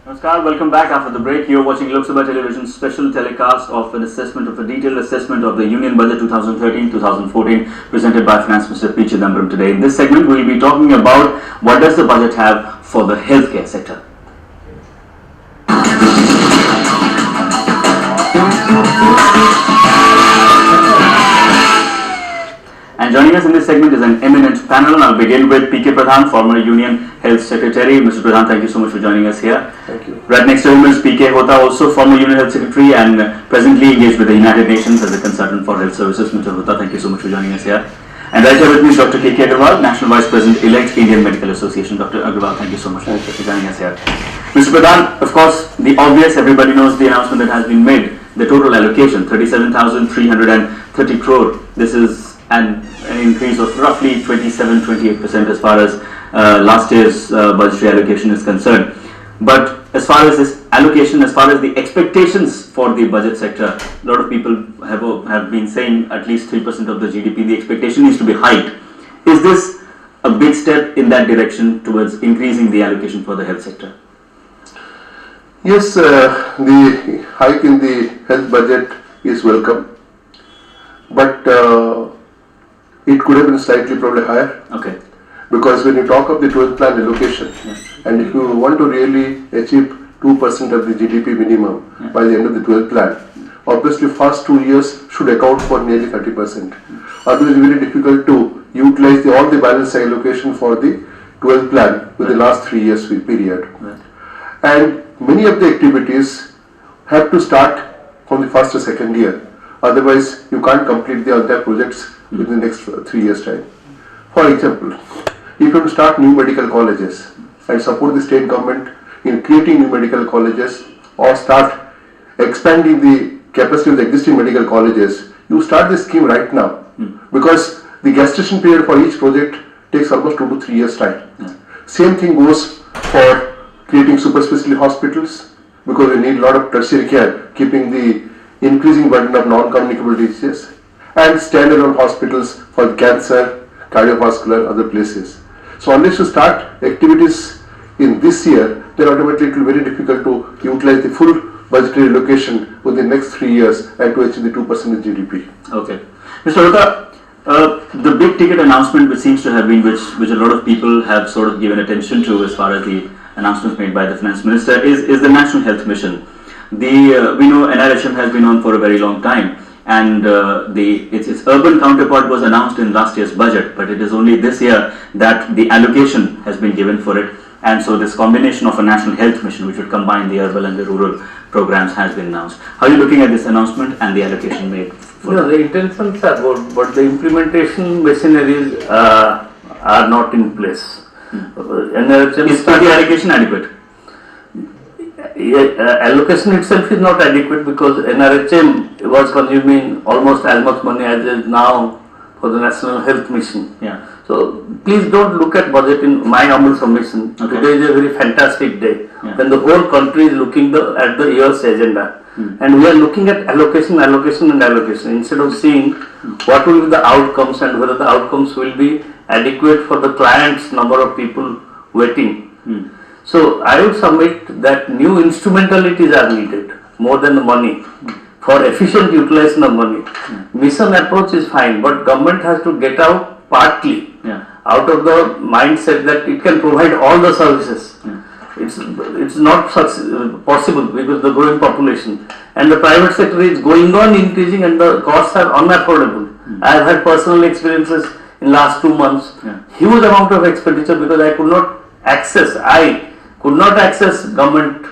Namaskar, welcome back after the break. You're watching Loksabha television's special telecast of a detailed assessment of the Union Budget 2013-2014 presented by Finance Minister P. Chidambaram today. In this segment, we'll be talking about what does the budget have for the healthcare sector. And joining us in this segment is an eminent panel, and I'll begin with P.K. Pradhan, former Union Health Secretary. Mr. Pradhan, thank you so much for joining us here. Thank you. Right next to him is P.K. Hota, also former Union Health Secretary and presently engaged with the United Nations as a consultant for health services. Mr. Hota, thank you so much for joining us here. And right here with me is Dr. K.K. Aggarwal, National Vice President-elect, Indian Medical Association. Dr. Aggarwal, thank you so much for joining us here. Mr. Pradhan, of course, the obvious, everybody knows the announcement that has been made. The total allocation, 37,330 crore. This is an increase of roughly 27-28% as far as last year's budgetary allocation is concerned. But as far as this allocation, as far as the expectations for the budget sector, a lot of people have been saying at least 3% of the GDP, the expectation needs to be hiked. Is this a big step in that direction towards increasing the allocation for the health sector? Yes, the hike in the health budget is welcome, but it could have been slightly probably higher. Okay. Because when you talk of the 12th plan allocation, and if you want to really achieve 2% of the GDP minimum by the end of the 12th plan, obviously first 2 years should account for nearly 30%. Otherwise, it's very difficult to utilize all the balance allocation for the 12th plan with the last 3 years period. And many of the activities have to start from the first or second year. Otherwise, you can't complete the other projects within the next 3 years' time. For example, if you want to start new medical colleges and support the state government in creating new medical colleges or start expanding the capacity of the existing medical colleges, you start this scheme right now because the gestation period for each project takes almost 2 to 3 years' time. Same thing goes for creating super specialty hospitals because we need a lot of tertiary care, keeping the increasing burden of non-communicable diseases, and standalone hospitals for cancer, cardiovascular, other places. So unless you start activities in this year, then automatically it will be very difficult to utilize the full budgetary allocation within the next 3 years and to achieve the 2% of GDP. Okay. Mr. Hota, the big ticket announcement which seems to have been, which a lot of people have sort of given attention to as far as the announcements made by the Finance Minister is the National Health Mission. We know NRHM has been on for a very long time, and its urban counterpart was announced in last year's budget, but it is only this year that the allocation has been given for it, and so this combination of a National Health Mission which would combine the urban and the rural programs has been announced. How are you looking at this announcement and the allocation made? The intentions are good, but the implementation machineries are not in place. NRHM is the allocation adequate? Allocation itself is not adequate because NRHM was consuming almost as much money as is now for the National Health Mission. Yeah. So please don't look at budget in my humble submission. Okay. Today is a very fantastic day when the whole country is looking at the year's agenda. And we are looking at allocation instead of seeing what will be the outcomes and whether the outcomes will be adequate for the client's number of people waiting. So I would submit that new instrumentalities are needed more than the money for efficient utilization of money. Mission approach is fine, but government has to get out partly out of the mindset that it can provide all the services. It's not possible because the growing population and the private sector is going on increasing and the costs are unaffordable. I have had personal experiences in last 2 months, huge amount of expenditure because I could not access government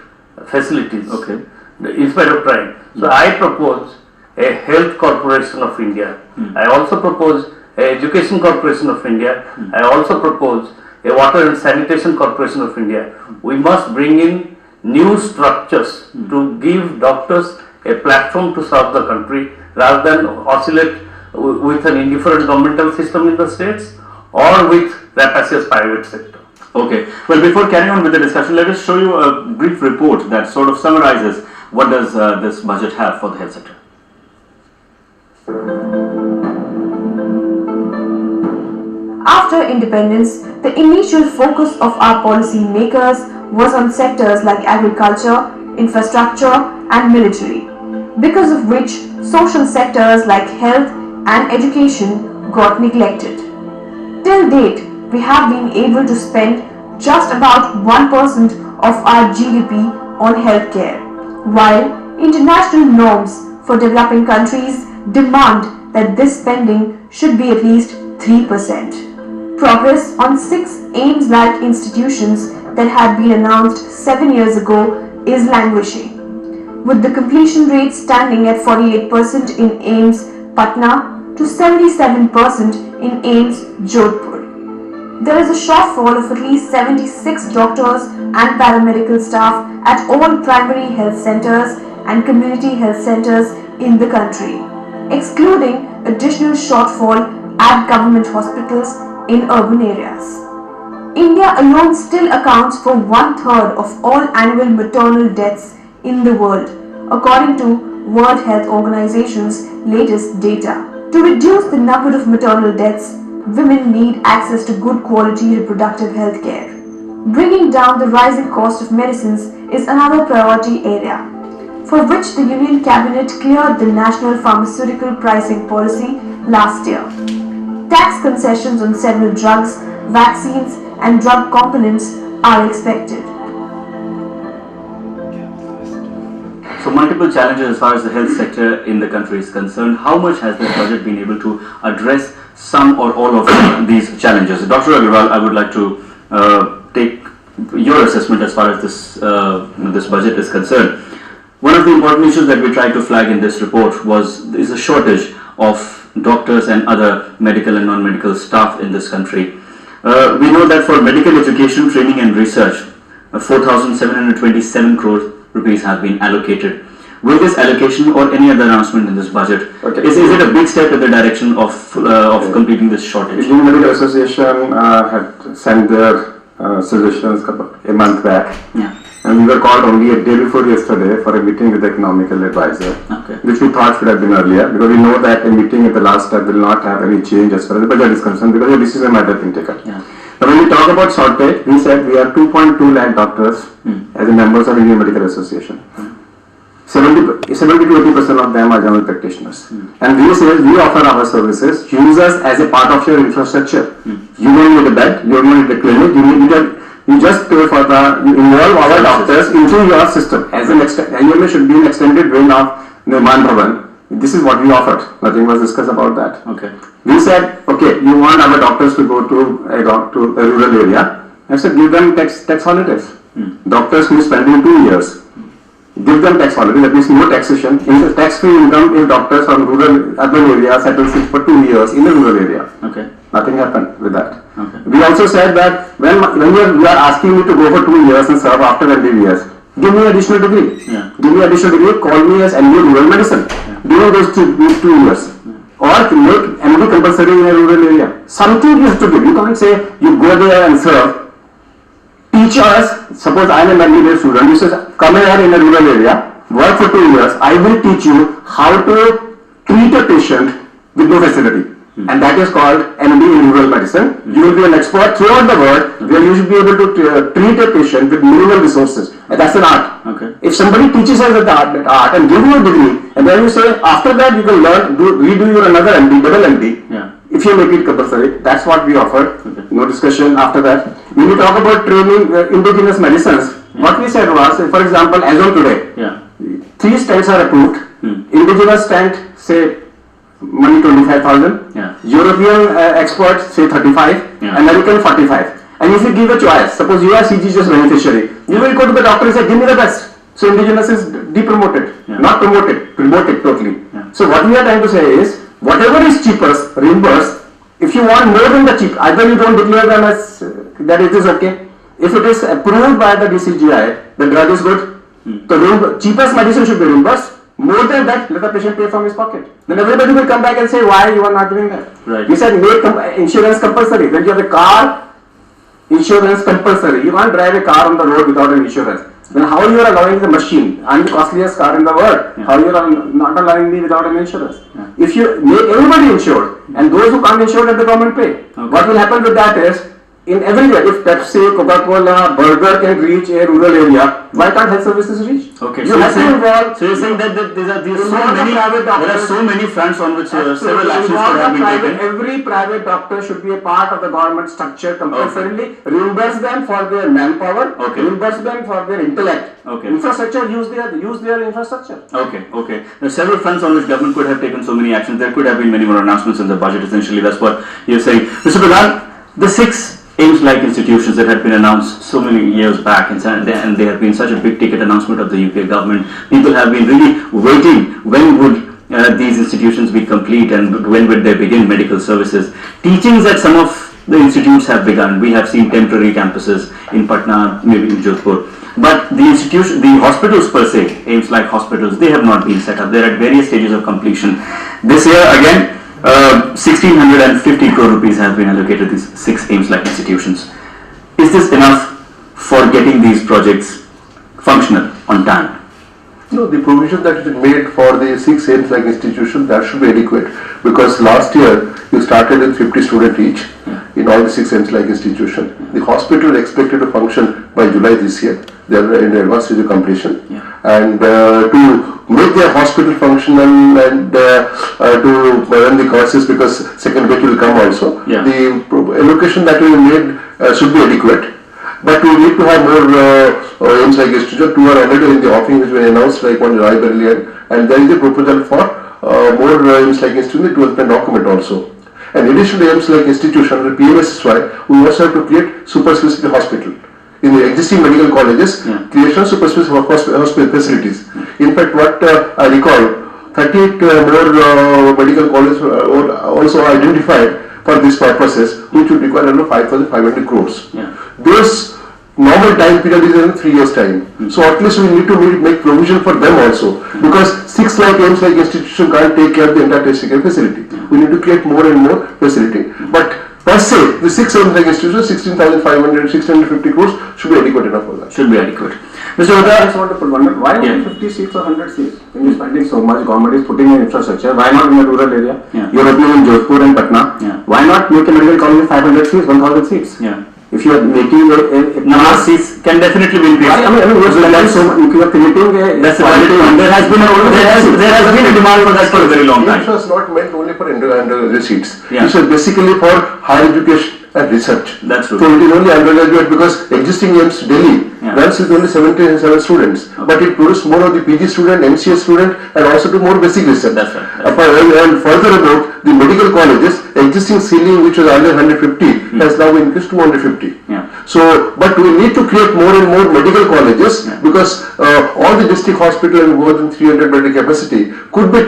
facilities in spite of trying. So I propose a Health Corporation of India. I also propose a Education Corporation of India. I also propose a Water and Sanitation Corporation of India. We must bring in new structures to give doctors a platform to serve the country rather than oscillate with an indifferent governmental system in the states or with rapacious private sector. Okay. Well, before carrying on with the discussion, let us show you a brief report that sort of summarizes what does this budget have for the health sector. After independence, the initial focus of our policy makers was on sectors like agriculture, infrastructure and military, because of which social sectors like health and education got neglected. Till date, we have been able to spend just about 1% of our GDP on healthcare, while international norms for developing countries demand that this spending should be at least 3%. Progress on 6 AIIMS-like institutions that had been announced 7 years ago is languishing, with the completion rate standing at 48% in AIIMS Patna to 77% in AIIMS Jodhpur. There is a shortfall of at least 76 doctors and paramedical staff at all primary health centers and community health centers in the country, excluding additional shortfall at government hospitals in urban areas. India alone still accounts for 1/3 of all annual maternal deaths in the world, according to World Health Organization's latest data. To reduce the number of maternal deaths, women need access to good quality reproductive health care. Bringing down the rising cost of medicines is another priority area, for which the Union Cabinet cleared the National Pharmaceutical Pricing Policy last year. Tax concessions on several drugs, vaccines and drug components are expected. So multiple challenges as far as the health sector in the country is concerned. How much has the budget been able to address some or all of these challenges? Dr. Aggarwal, I would like to take your assessment as far as this budget is concerned. One of the important issues that we tried to flag in this report is a shortage of doctors and other medical and non-medical staff in this country. We know that for medical education, training and research, 4,727 crore rupees have been allocated. Will this allocation or any other announcement in this budget, is it a big step in the direction of completing this shortage? Indian Medical Association had sent their suggestions a month back. Yeah. And we were called only a day before yesterday for a meeting with the economical advisor, Okay. which we thought should have been earlier, because we know that a meeting at the last step will not have any change as far as the budget is concerned, because a decision might have been taken. Yeah. But when we talk about shortage, we said we have 2.2 lakh doctors as the members of Indian Medical Association. 70 to 80% of them are general practitioners. And we say we offer our services, use us as a part of your infrastructure. You don't need a bed, you don't need a clinic, you just pay for you involve our doctors into your system. As an IMA should be an extended wing of Nirman Bhavan. This is what we offered. Nothing was discussed about that. Okay. We said, okay, you want our doctors to go to a rural area. I said, give them tax holidays. Doctors who spend in 2 years, give them tax holidays. That means no taxation. Tax-free income if doctors from urban area settle for 2 years in a rural area. Okay. Nothing happened with that. Okay. We also said that when you are asking me to go for 2 years and serve after MBBS, give me additional degree. Yeah. Give me additional degree, call me as MD rural medicine. During those 2 years. Or make MD compulsory in a rural area. Something you have to give. You can't say you go there and serve. Teach us, suppose I am an MBBS student, you say come here in a rural area, work for 2 years, I will teach you how to treat a patient with no facility. And that is called MD in rural medicine. You will be an expert throughout the world where you should be able to treat a patient with minimal resources. And that's an art. Okay. If somebody teaches us that art and give you a degree, and then you say after that you can learn, redo your another MD, double MD. Yeah. If you make it compulsory, that's what we offered. Okay. No discussion after that. When we talk about training indigenous medicines, what we said was, for example, as on today, Yeah. 3 stents are approved. Indigenous stent, say, money 25,000. Yeah. European experts say 35. Yeah. American 45. And if you give a choice, suppose you are CGHS beneficiary, you will go to the doctor and say, give me the best. So indigenous is depromoted, not promoted totally. Yeah. So what we are trying to say is, whatever is cheapest, reimburse. If you want more than the cheap, either you don't declare them as that it is okay. If it is approved by the DCGI, the drug is good. The cheapest medicine should be reimbursed. More than that, let the patient pay from his pocket. Then everybody will come back and say, why you are not doing that? Right. We said make insurance compulsory. When you have a car, insurance compulsory. You can't drive a car on the road without an insurance. Then how you are allowing the machine? I'm the costliest car in the world. Yeah. How you are not allowing me without an insurance? Yeah. If you make everybody insured, and those who can't insure, let the government pay. Okay. What will happen with that is, in everywhere, if Pepsi, Coca-Cola, Burger can reach a rural area, why can't health services reach? Okay, You have to involve. so you're saying that there are so many fronts on which several Absolutely. actions could have been taken. Every private doctor should be a part of the government structure compulsorily. Reimburse them for their manpower. Okay. Reimburse them for their intellect. Okay. Infrastructure, use their infrastructure. Okay. There are several fronts on which government could have taken so many actions. There could have been many more announcements in the budget. Essentially, that's what you're saying, Mr. Pradhan. The 6 AIMS-like institutions that had been announced so many years back, and they have been such a big ticket announcement of the UPA government. People have been really waiting. When would these institutions be complete, and when would they begin medical services? Teachings at some of the institutes have begun. We have seen temporary campuses in Patna, maybe in Jodhpur. But the hospitals per se, AIMS-like hospitals, they have not been set up. They're at various stages of completion. This year, again, 1,650 crore rupees have been allocated to these 6 AIMS-like institutions. Is this enough for getting these projects functional on time? No, the provision that is made for the 6 AIMS-like institutions, that should be adequate, because last year you started with 50 students each in all the 6 AIMS-like institutions. The hospital is expected to function by July this year. They are in advanced stage of completion. And to make their hospital functional and to run the courses, because second batch will come also, the allocation that we made should be adequate. But we need to have more AIMS-like institutions. 2 are already in the offering, which we announced, like one in Raebareli, and there is a proposal for more AIMS-like institutions in the 12th plan document also. And in addition to AIMS-like institution, under PMSY, we also have to create super specialty hospital. In the existing medical colleges, creation of super specialty hospital facilities. In fact, what I recall, 38 more medical colleges were also identified for this purposes, which would require around 5,500 crores. Those normal time period is in 3 years' time. So at least we need to make provision for them also, because 6 like AIMS-like institution can't take care of the entire testing facility. We need to create more and more facility. But per se, the 6 AIMS-like institutions, 16,500, 650 crores should be adequate enough for that. Should be adequate. Mr. I Vada, just want to put one minute. Why only 50 seats or 100 seats? When you're spending so much, government is putting in infrastructure. Why not in a rural area? You're opening in Jodhpur and Patna. Why not make a medical college with 500 seats, 1,000 seats? If you are making a number of seats can definitely be increased. I mean, you are creating a. That's a valid point. There has been a demand for that for a very long time. It was not meant only for undergraduate seats. Yeah. It was basically for higher education and research. That's true. So it is only undergraduate, because existing AIMS Delhi runs with only 77 students. But it produced more of the PG student, MCA student, and also do more basic research. That's right. And further about the medical colleges, existing ceiling, which was earlier 150, has now increased to 150. So, but we need to create more and more medical colleges, because all the district hospital and more than 300 bed capacity could be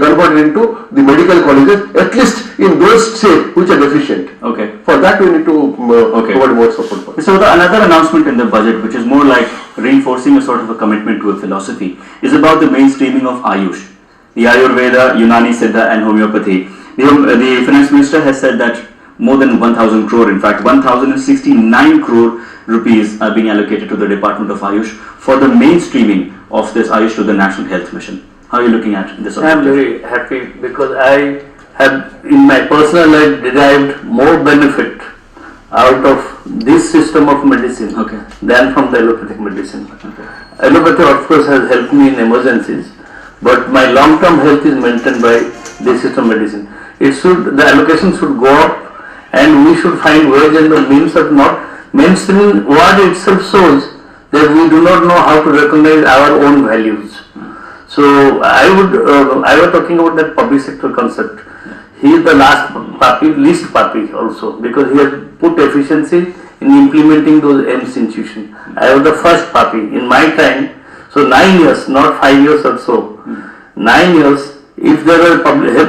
converted into the medical colleges, at least in those states which are deficient. Okay. For that we need to provide more support for. So another announcement in the budget, which is more like reinforcing a sort of a commitment to a philosophy, is about the mainstreaming of Ayush. The Ayurveda, Unani Siddha and homeopathy. The finance minister has said that more than 1,000 crore, in fact 1,069 crore rupees are being allocated to the Department of Ayush for the mainstreaming of this Ayush to the National Health Mission. How are you looking at this? I am very happy, because I have in my personal life derived more benefit out of this system of medicine than from the allopathic medicine. Allopathy of course has helped me in emergencies, but my long-term health is maintained by this system of medicine. The allocation should go up, and we should find ways and the means of not mainstreaming. Word itself shows that we do not know how to recognize our own values. So I was talking about that public sector concept. He is the least puppy also, because he has put efficiency in implementing those AIMS institutions. I was the first puppy in my time. So 9 years, not 5 years or so. 9 years. If there were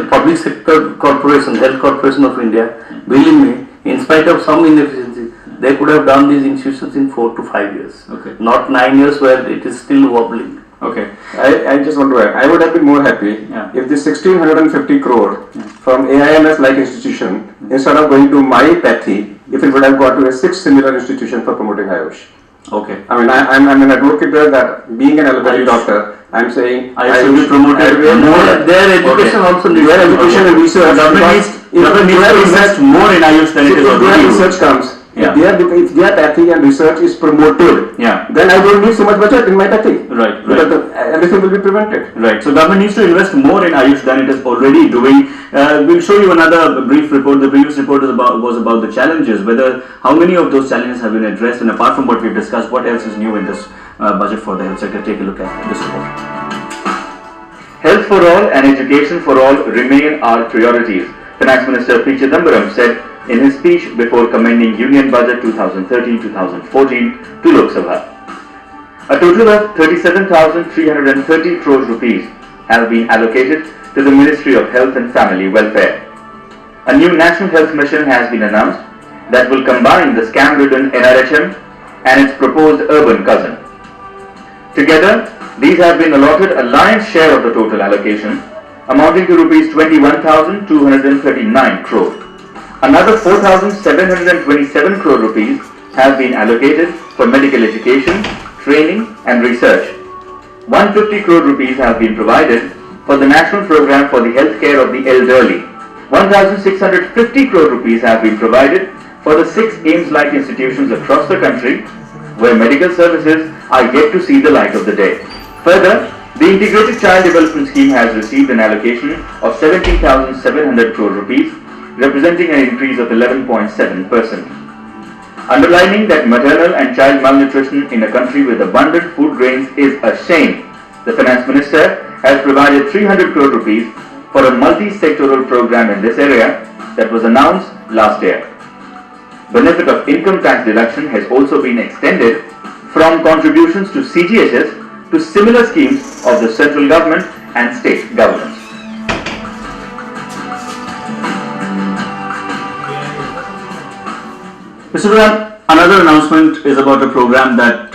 public sector corporation, Health Corporation of India, believe me, in spite of some inefficiency, they could have done these institutions in 4 to 5 years. Not 9 years where it is still wobbling. I just want to add, I would have been more happy if this 1,650 crore from AIMS-like institution, instead of going to my pathy, if it would have got to a 6th similar institution for promoting Ayush. Okay. I mean, I'm an advocate there that being an allopathy doctor, I'm saying I should be promoted more. Their education also needs their to be education and research. Government needs to invest more in Ayush than it is If their already. research comes, Yeah. if their pathy and research is promoted, Yeah. then I don't need so much budget in my pathy. Right, Because right. everything will be prevented. Right. So government needs to invest more in Ayush than it is already doing. We'll show you another brief report. The previous report was about the challenges, whether how many of those challenges have been addressed, and apart from what we've discussed, what else is new in this budget for the health sector. Take a look at this report. Health for all and education for all remain our priorities, Finance Minister P. Chidambaram said in his speech before commending Union Budget 2013-2014 to Lok Sabha. A total of 37,330 crores rupees have been allocated to the Ministry of Health and Family Welfare. A new National Health Mission has been announced that will combine the scam-ridden NRHM and its proposed urban cousin. Together, these have been allotted a lion's share of the total allocation, amounting to rupees 21,239 crore. Another 4,727 crore rupees have been allocated for medical education, training and research. 150 crore rupees have been provided for the National Program for the Healthcare of the Elderly. 1,650 crore rupees have been provided for the 6 AIIMS-like institutions across the country where medical services are yet to see the light of the day. Further, the Integrated Child Development Scheme has received an allocation of 17,700 crore rupees, representing an increase of 11.7%. Underlining that maternal and child malnutrition in a country with abundant food grains is a shame, the Finance Minister has provided 300 crore rupees for a multi-sectoral program in this area that was announced last year. Benefit of income tax deduction has also been extended from contributions to CGHS to similar schemes of the central government and state governments. Mr. Duran, another announcement is about a program that,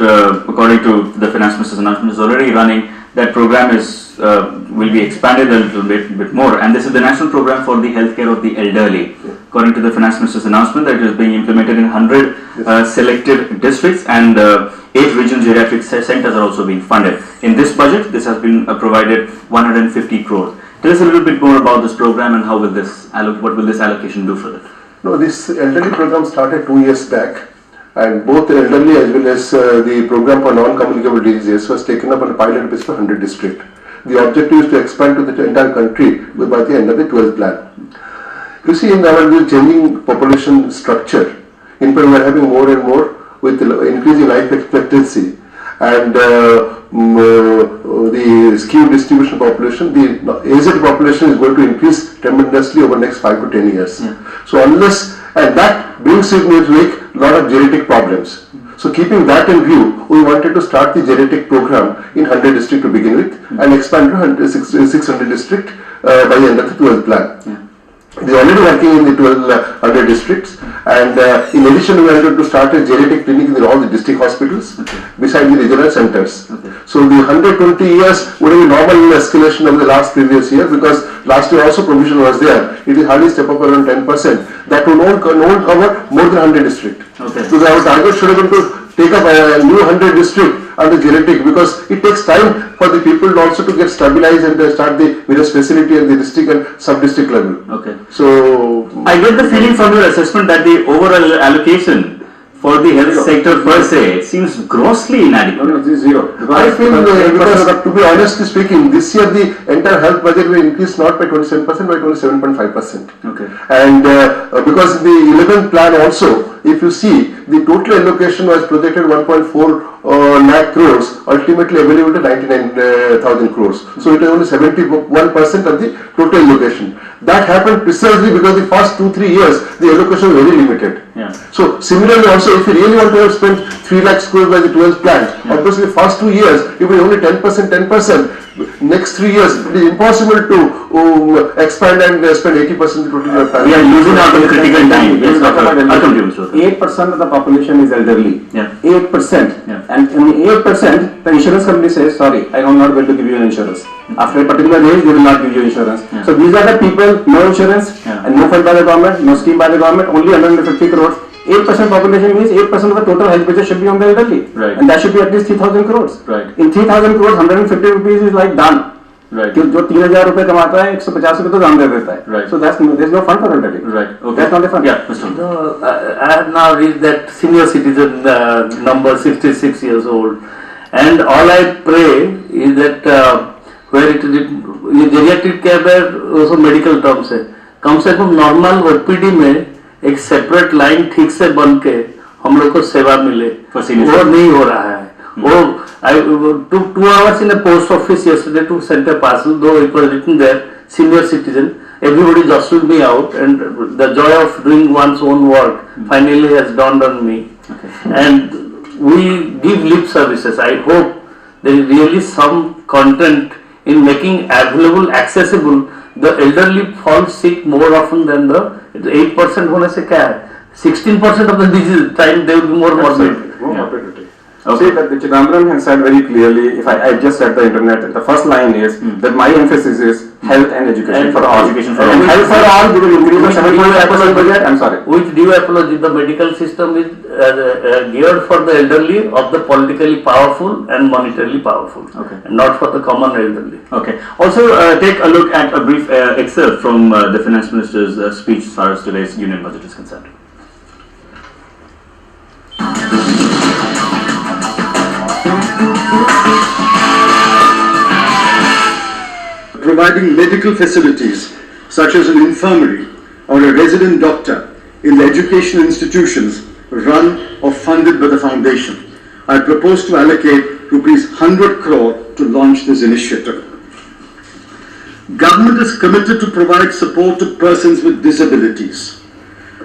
according to the Finance Minister's announcement, is already running. That program will be expanded a little bit more, and this is the National Program for the Healthcare of the Elderly. According to the Finance Minister's announcement, that it is being implemented in 100 selected districts, and 8 regional geriatric centers are also being funded. In this budget, this has been provided 150 crores. Tell us a little bit more about this program and how will this what will this allocation do for it? No, this elderly program started 2 years back, and both the elderly as well as the program for non-communicable diseases was taken up on a pilot basis for 100 districts. The objective is to expand to the entire country by the end of the 12th plan. You see, in our changing population structure, in fact, we are having more and more with increasing life expectancy and the skewed distribution population, the aged population is going to increase tremendously over the next 5 to 10 years. Yeah. So unless, and that brings in its wake a lot of genetic problems. So keeping that in view, we wanted to start the genetic program in 100 districts to begin with and expand to 600 districts by the end of the 12th plan. Yeah. They are already working in the 1200 districts, and in addition we wanted to start a genetic clinic in all the district hospitals beside the regional centers. So the 120 years would have been normal escalation of the last previous year, because last year also provision was there. It is hardly step up around 10%. That will not cover more than 100 districts. So our target should have been to take up a new 100 district under genetic, because it takes time for the people also to get stabilized and start the various facility at the district and sub-district level. Okay. So I get the feeling from your assessment that the overall allocation for the health sector per se seems grossly inadequate. No, this is zero. I feel because to be honestly speaking, this year the entire health budget will increase not by 27%, by 27.5%. Okay. And because the 11th plan also, if you see, the total allocation was projected 1.4 lakh crores, ultimately available to 99,000 crores. So it is only 71% of the total allocation. That happened precisely because the first 2-3 years the allocation was very limited. Yeah. So similarly also, if you really want to have spent 3 lakh crores by the 12th plan, obviously the first 2 years it will be only 10%. Next 3 years it is impossible to expand and spend 80% of the total plan. We are losing out on critical time. Yes, I'll come to you, Mr. 8% of the population is elderly. Yeah. 8%. Yeah. And in 8%, the insurance company says, sorry, I am not going to give you an insurance. After a particular age, they will not give you insurance. Yeah. So these are the people, no insurance, Yeah. and no fund by the government, no scheme by the government, only 150 crores 8% population means 8% of the total health budget should be on the elderly. Right. And that should be at least 3,000 crores. Right. In 3,000 crores, 150 rupees is like done. Right. जो 3,000 रुपए कमाता है 150 रुपए तो दान दे देता है. Right. So there's no fund for elderly. Right. Okay. That's not a fund. Yeah, Mr. No, I have now reached that senior citizen number 66 years old, and all I pray is that where it is ये geriatric care में also medical terms है, कम से कम normal OPD में एक separate line ठीक से बन के हम लोग को सेवा मिले, वो नहीं हो रहा है. वो I took 2 hours in a post office yesterday to send a parcel, though it was written there, senior citizen. Everybody jostled me out, and the joy of doing one's own work finally has dawned on me. Okay. And we give lip services. I hope there is really some content in making available, accessible. The elderly fall sick more often than the 8% होने से क्या है? 16% of the disease time they will be more morbid. Morbidity. See that the Chidambaram has said very clearly, if I just read the internet, the first line is that my emphasis is health and education for all. Education for And all. health for all, we will increase the 7.5% budget, I'm sorry. With due apology, the medical system is geared for the elderly of the politically powerful and monetarily powerful, Okay. and not for the common elderly. Okay. Also, take a look at a brief excerpt from the Finance Minister's speech as far as today's Union Budget is concerned. Providing medical facilities such as an infirmary or a resident doctor in the education institutions run or funded by the foundation. I propose to allocate rupees 100 crore to launch this initiative. Government is committed to provide support to persons with disabilities.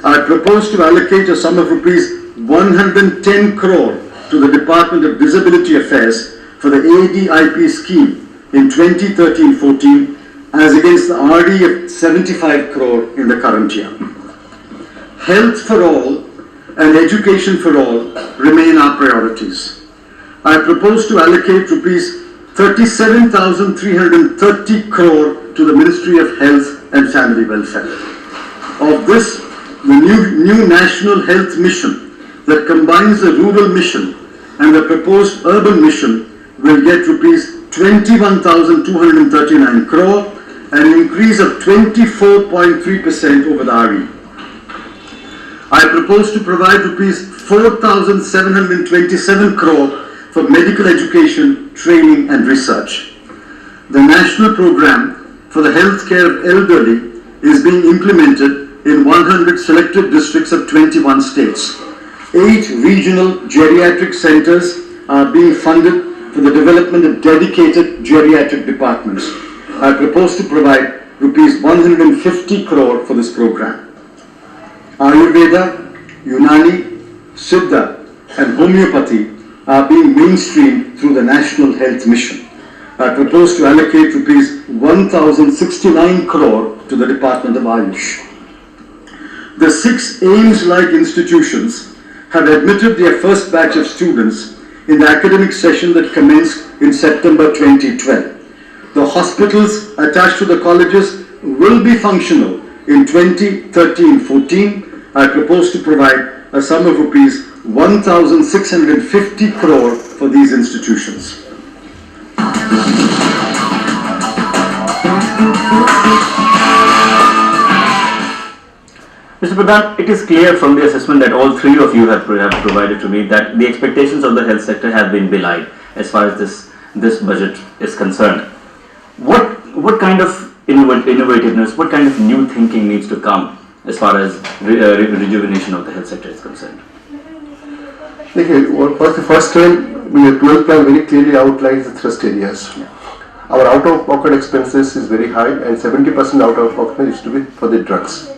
I propose to allocate a sum of rupees 110 crore to the Department of Disability Affairs for the ADIP scheme in 2013-14 as against the RD of 75 crore in the current year. Health for all and education for all remain our priorities. I propose to allocate rupees 37,330 crore to the Ministry of Health and Family Welfare. Of this, the new National Health Mission that combines the rural mission and the proposed urban mission will get rupees 21,239 crore, an increase of 24.3% over the RE. I propose to provide rupees 4,727 crore for medical education, training and research. The national program for the health care of elderly is being implemented in 100 selected districts of 21 states. 8 regional geriatric centers are being funded for the development of dedicated geriatric departments. I propose to provide rupees 150 crore for this program. Ayurveda, Unani, Siddha and homeopathy are being mainstreamed through the National Health Mission. I propose to allocate rupees 1,069 crore to the Department of Ayush. The 6 AIIMS-like institutions have admitted their first batch of students in the academic session that commenced in September 2012. The hospitals attached to the colleges will be functional in 2013-14. I propose to provide a sum of rupees 1,650 crore for these institutions. Mr. Pradhan, it is clear from the assessment that all three of you have provided to me that the expectations of the health sector have been belied as far as this budget is concerned. What kind of innovativeness, what kind of new thinking needs to come as far as rejuvenation of the health sector is concerned? Okay, well, for the first time, the 12th plan very clearly outlines the thrust areas. Yeah. Our out-of-pocket expenses is very high, and 70% out-of-pocket is to be for the drugs.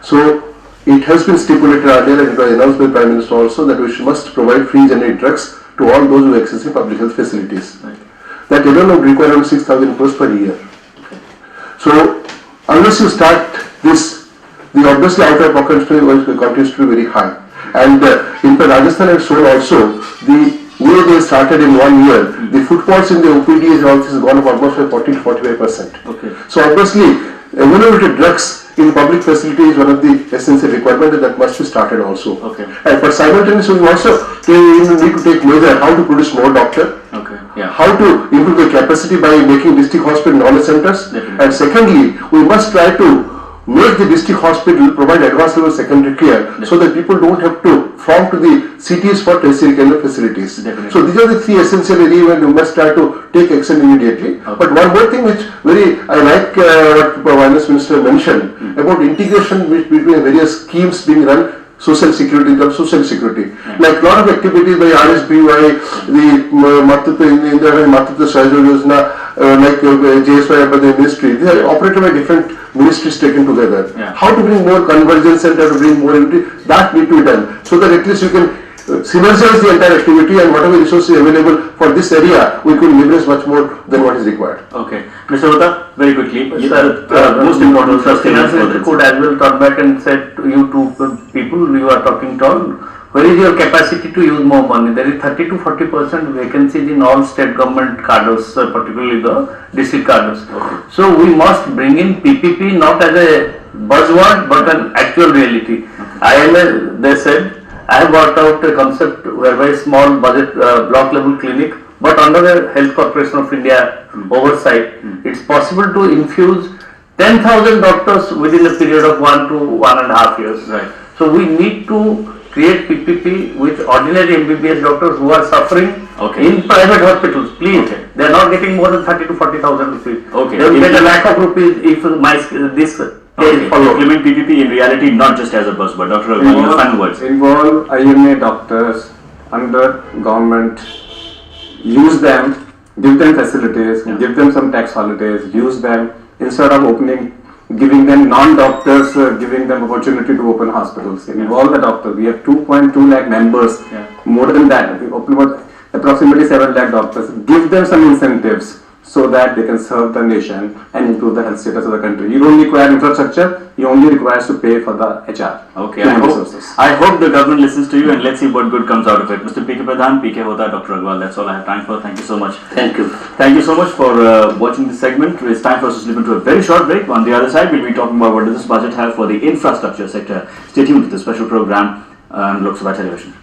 So it has been stipulated earlier, and it was announced by the Prime Minister also, that we must provide free generic drugs to all those who access public health facilities. Right. That alone would require around 6,000 crores per year. So unless you start this, the obviously out-of-pocket expense continues to be very high. And in fact, Rajasthan has shown also the way they started in 1 year, the footfalls in the OPDs and all this has gone up almost by 40 to 45%. Okay. So obviously, availability of drugs in public facility is one of the essential requirements that must be started also. Okay. And but simultaneously we also need to take measure how to produce more doctor, Okay. Yeah. how to improve the capacity by making district hospital knowledge centers, Definitely. and secondly, we must try to make the district hospital provide advanced level secondary care so that people don't have to flock to the cities for tertiary kind of facilities. Definitely. So these are the three essential areas and we must try to take action immediately. Okay. But one more thing which I like what Finance Minister mentioned about integration between various schemes being run, social security, income, social security. Like lot of activities by RSBY, the Matutya Sahayog Yojana, like JSY by the ministry, they are operated by different ministries taken together. Yeah. How to bring more convergence and how to bring more unity, that need to be done. So that at least you can synergize the entire activity and whatever resources available for this area, we could leverage much more than what is required. Okay. Mr. Hota, very quickly, Sir, most important Finance sustainable Minister could as well turn back and said to you two people you are talking to, where is your capacity to use more money? There is 30 to 40% vacancies in all state government cadres, particularly the district cadres. Okay. So we must bring in PPP not as a buzzword but an actual reality. IMA, they said, I have worked out a concept whereby small budget block level clinic, but under the Health Corporation of India oversight, it's possible to infuse 10,000 doctors within a period of 1 to 1.5 years. Right. So we need to create PPP with ordinary MBBS doctors who are suffering Okay. in private hospitals. Please, Okay. they are not getting more than 30 to 40,000 rupees. Okay. They will get a lakh of rupees if this Okay. follow. Implement PPP in reality, not just as a buzzword. Dr. Aggarwal, your final words. Involve IMA doctors under government, use them, give them facilities, give them some tax holidays, use them instead of giving them non-doctors, giving them opportunity to open hospitals. Involve the doctors. We have 2.2 lakh members, more than that, we open about approximately 7 lakh doctors. Give them some incentives so that they can serve the nation and improve the health status of the country. You don't require infrastructure, you only require to pay for the HR. Okay, human resources. I hope the government listens to you and let's see what good comes out of it. Mr. P.K. Pradhan, P.K. Hota, Dr. Aggarwal, that's all I have time for. Thank you so much. Thank you. Thank you so much for watching this segment. It's time for us to slip into a very short break. On the other side, we'll be talking about what does this budget have for the infrastructure sector. Stay tuned to the special program on Loksabha television.